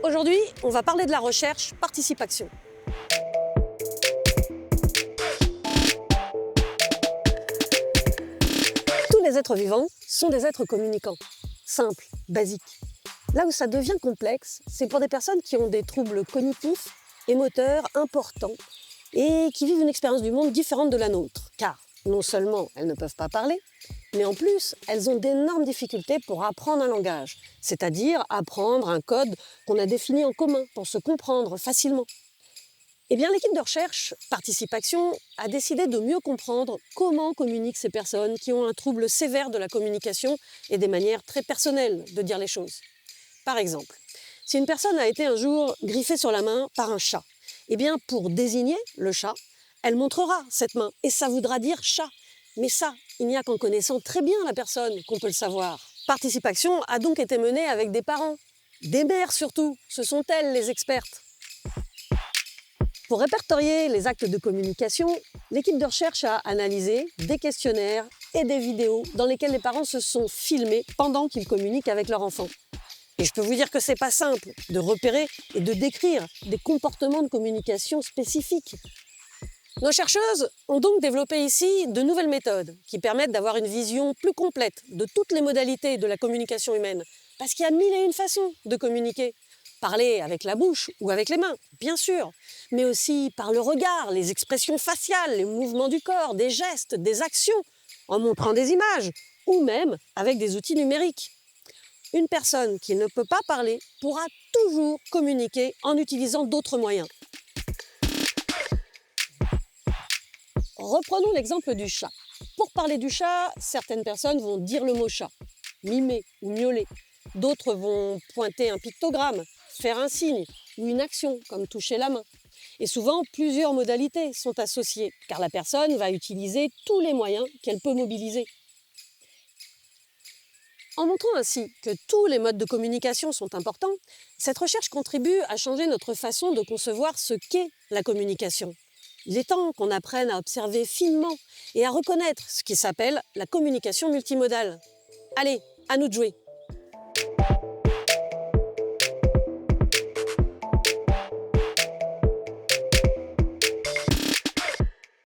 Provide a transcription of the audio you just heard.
Aujourd'hui, on va parler de la recherche participe-action. Tous les êtres vivants sont des êtres communicants, simples, basiques. Là où ça devient complexe, c'est pour des personnes qui ont des troubles cognitifs et moteurs importants et qui vivent une expérience du monde différente de la nôtre. Car non seulement elles ne peuvent pas parler, mais en plus, elles ont d'énormes difficultés pour apprendre un langage, c'est-à-dire apprendre un code qu'on a défini en commun pour se comprendre facilement. Eh bien, l'équipe de recherche Participe-Action a décidé de mieux comprendre comment communiquent ces personnes qui ont un trouble sévère de la communication et des manières très personnelles de dire les choses. Par exemple, si une personne a été un jour griffée sur la main par un chat, eh bien, pour désigner le chat, elle montrera cette main et ça voudra dire chat. Mais ça, il n'y a qu'en connaissant très bien la personne qu'on peut le savoir. Participe-Action a donc été menée avec des parents, des mères surtout, ce sont elles les expertes. Pour répertorier les actes de communication, l'équipe de recherche a analysé des questionnaires et des vidéos dans lesquelles les parents se sont filmés pendant qu'ils communiquent avec leur enfant. Et je peux vous dire que c'est pas simple de repérer et de décrire des comportements de communication spécifiques. Nos chercheuses ont donc développé ici de nouvelles méthodes qui permettent d'avoir une vision plus complète de toutes les modalités de la communication humaine. Parce qu'il y a mille et une façons de communiquer. Parler avec la bouche ou avec les mains, bien sûr, mais aussi par le regard, les expressions faciales, les mouvements du corps, des gestes, des actions, en montrant des images, ou même avec des outils numériques. Une personne qui ne peut pas parler pourra toujours communiquer en utilisant d'autres moyens. Reprenons l'exemple du chat. Pour parler du chat, certaines personnes vont dire le mot chat, mimer ou miauler. D'autres vont pointer un pictogramme, faire un signe ou une action, comme toucher la main. Et souvent, plusieurs modalités sont associées, car la personne va utiliser tous les moyens qu'elle peut mobiliser. En montrant ainsi que tous les modes de communication sont importants, cette recherche contribue à changer notre façon de concevoir ce qu'est la communication. Il est temps qu'on apprenne à observer finement et à reconnaître ce qui s'appelle la communication multimodale. Allez, à nous de jouer!